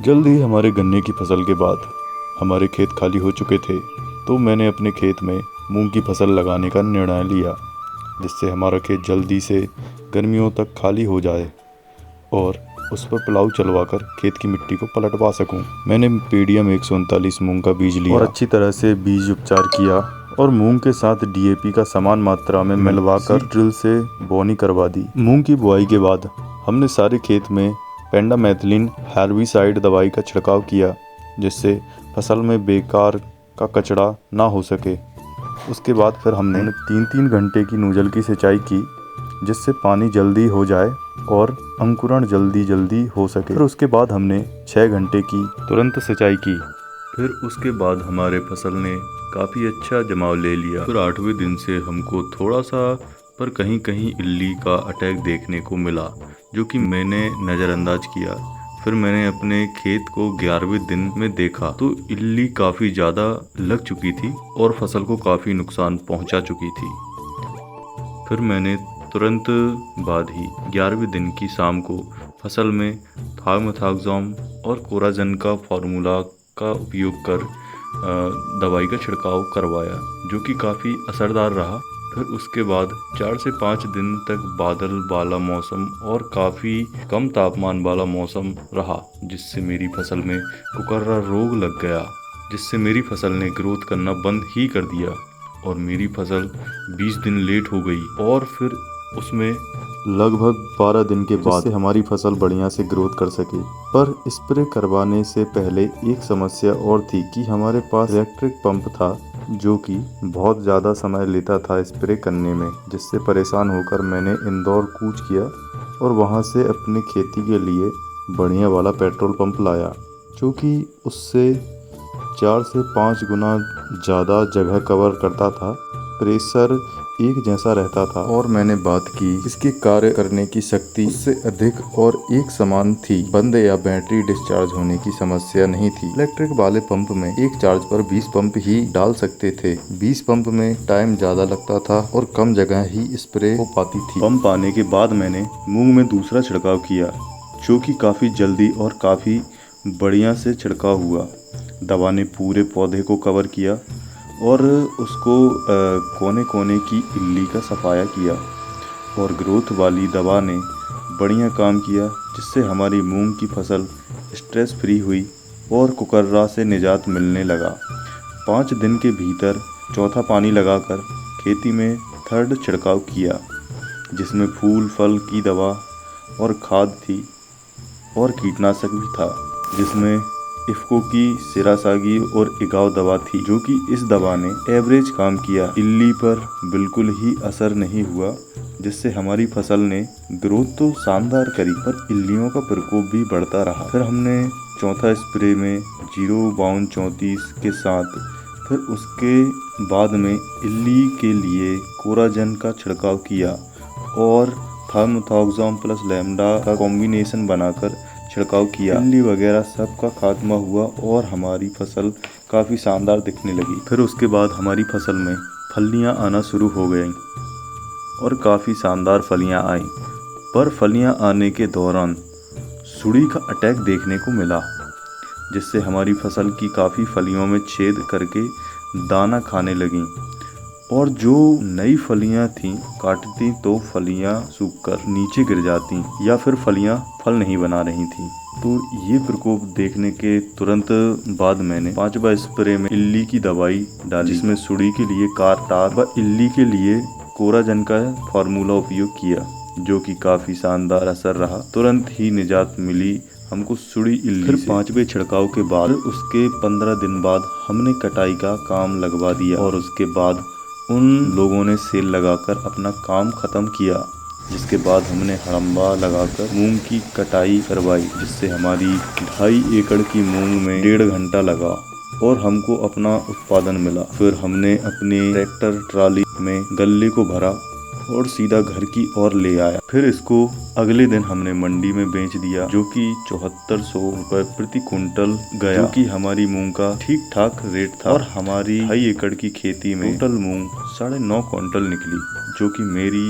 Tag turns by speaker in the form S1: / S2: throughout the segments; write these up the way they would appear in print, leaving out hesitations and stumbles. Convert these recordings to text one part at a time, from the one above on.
S1: जल्द ही हमारे गन्ने की फसल के बाद हमारे खेत खाली हो चुके थे, तो मैंने अपने खेत में मूंग की फसल लगाने का निर्णय लिया, जिससे हमारा खेत जल्दी से गर्मियों तक खाली हो जाए और उस पर प्लाऊ चलवाकर खेत की मिट्टी को पलटवा सकूं। मैंने पीडीएम 139 मूंग का बीज लिया और अच्छी तरह से बीज उपचार किया और मूंग के साथ डीएपी का समान मात्रा में मिलवाकर ड्रिल से बोनी करवा दी। मूंग की बुआई के बाद हमने सारे खेत में पेंडामेथिलिन हेर्बिसाइड दवाई का छिड़काव किया, जिससे फसल में बेकार का कचरा ना हो सके। उसके बाद फिर हमने 3-3 घंटे की नोजल की सिंचाई की, जिससे पानी जल्दी हो जाए और अंकुरण जल्दी हो सके। फिर उसके बाद हमने 6 घंटे की तुरंत सिंचाई की। फिर उसके बाद हमारे फसल ने काफ़ी अच्छा जमाव ले लिया। फिर 8वें दिन से हमको थोड़ा सा पर कहीं कहीं इल्ली का अटैक देखने को मिला, जो कि मैंने नज़रअंदाज किया। फिर मैंने अपने खेत को 11वें दिन में देखा तो इल्ली काफ़ी ज़्यादा लग चुकी थी और फसल को काफ़ी नुकसान पहुंचा चुकी थी। फिर मैंने तुरंत बाद ही 11वें दिन की शाम को फसल में थार्मोथाक्सोम और कोराजन का फार्मूला का उपयोग कर दवाई का छिड़काव करवाया, जो कि काफ़ी असरदार रहा। फिर उसके बाद 4 से 5 दिन तक बादल वाला मौसम और काफ़ी कम तापमान वाला मौसम रहा, जिससे मेरी फसल में कुकर्रा रोग लग गया, जिससे मेरी फसल ने ग्रोथ करना बंद ही कर दिया और मेरी फसल 20 दिन लेट हो गई। और फिर उसमें लगभग 12 दिन के बाद से हमारी फसल बढ़िया से ग्रोथ कर सकी। पर स्प्रे करवाने से पहले एक समस्या और थी कि हमारे पास इलेक्ट्रिक पंप था, जो कि बहुत ज़्यादा समय लेता था स्प्रे करने में, जिससे परेशान होकर मैंने इंदौर कूच किया और वहाँ से अपनी खेती के लिए बढ़िया वाला पेट्रोल पंप लाया, जो कि उससे 4 से 5 गुना ज़्यादा जगह कवर करता था। प्रेशर एक जैसा रहता था और मैंने बात की इसके कार्य करने की शक्ति उससे अधिक और एक समान थी। बंद या बैटरी डिस्चार्ज होने की समस्या नहीं थी। इलेक्ट्रिक वाले पंप में एक चार्ज पर 20 पंप ही डाल सकते थे। 20 पंप में टाइम ज़्यादा लगता था और कम जगह ही स्प्रे हो पाती थी। पंप आने के बाद मैंने मूंग में दूसरा छिड़काव किया, जो कि काफ़ी जल्दी और काफ़ी बढ़िया से छिड़काव हुआ। दवा ने पूरे पौधे को कवर किया और उसको कोने कोने की इल्ली का सफाया किया और ग्रोथ वाली दवा ने बढ़िया काम किया, जिससे हमारी मूंग की फसल स्ट्रेस फ्री हुई और कुकर्रा से निजात मिलने लगा। 5 दिन के भीतर चौथा पानी लगाकर खेती में थर्ड छिड़काव किया, जिसमें फूल फल की दवा और खाद थी और कीटनाशक भी था, जिसमें इफ्को की सिरासागी और इगाव दवा थी, जो कि इस दवा ने एवरेज काम किया। इल्ली पर बिल्कुल ही असर नहीं हुआ, जिससे हमारी फसल ने ग्रोथ तो शानदार करी, पर इल्लियों का प्रकोप भी बढ़ता रहा। फिर हमने चौथा स्प्रे में 05234 के साथ फिर उसके बाद में इल्ली के लिए कोराजन का छिड़काव किया और थार्मोथाक्सोम प्लस लैम्डा का कॉम्बिनेशन बनाकर छिड़काव किया। इल्ली वगैरह सब का खात्मा हुआ और हमारी फसल काफ़ी शानदार दिखने लगी। फिर उसके बाद हमारी फसल में फलियां आना शुरू हो गईं और काफ़ी शानदार फलियां आईं, पर फलियां आने के दौरान सुड़ी का अटैक देखने को मिला, जिससे हमारी फसल की काफ़ी फलियों में छेद करके दाना खाने लगीं और जो नई फलियां थीं काटती तो फलियां सूखकर नीचे गिर जाती या फिर फलियां फल नहीं बना रही थीं। तो ये प्रकोप देखने के तुरंत बाद मैंने 5वां स्प्रे में इल्ली की दवाई डाली, जिसमें सुड़ी के लिए कारटार व इल्ली के लिए कोराजन का फार्मूला उपयोग किया, जो कि काफ़ी शानदार असर रहा। तुरंत ही निजात मिली हमको सुड़ी इल्ली से। फिर 5वें छिड़काव के बाद उसके 15 दिन बाद हमने कटाई का काम लगवा दिया और उसके बाद उन लोगों ने सेल लगाकर अपना काम ख़त्म किया, जिसके बाद हमने हड़म्बा लगाकर मूंग की कटाई करवाई, जिससे हमारी 2.5 एकड़ की मूंग में 1.5 घंटा लगा और हमको अपना उत्पादन मिला। फिर हमने अपने ट्रैक्टर ट्राली में गल्ले को भरा और सीधा घर की ओर ले आया। फिर इसको अगले दिन हमने मंडी में बेच दिया, जो कि 7400 रुपये प्रति कुंटल गया, जो कि हमारी मूंग का ठीक ठाक रेट था। और हमारी 2.5 एकड़ की खेती में टोटल मूंग 9.5 क्विंटल निकली, जो कि मेरी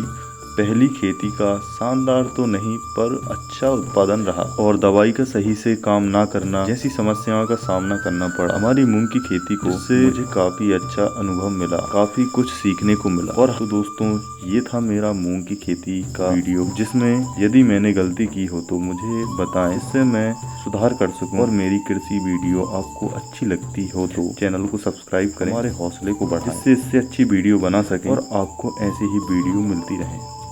S1: पहली खेती का शानदार तो नहीं पर अच्छा उत्पादन रहा और दवाई का सही से काम ना करना जैसी समस्याओं का सामना करना पड़ा। हमारी मूंग की खेती को से मुझे काफी अच्छा अनुभव मिला, काफी कुछ सीखने को मिला। और तो दोस्तों, ये था मेरा मूंग की खेती का वीडियो, जिसमें यदि मैंने गलती की हो तो मुझे बताएं, इससे मैं सुधार कर सकूं। और मेरी कृषि वीडियो आपको अच्छी लगती हो तो चैनल को सब्सक्राइब करें, हमारे हौसले को बढ़ाएं, जिससे इससे अच्छी वीडियो बना सकें और आपको ऐसी ही वीडियो मिलती रहे।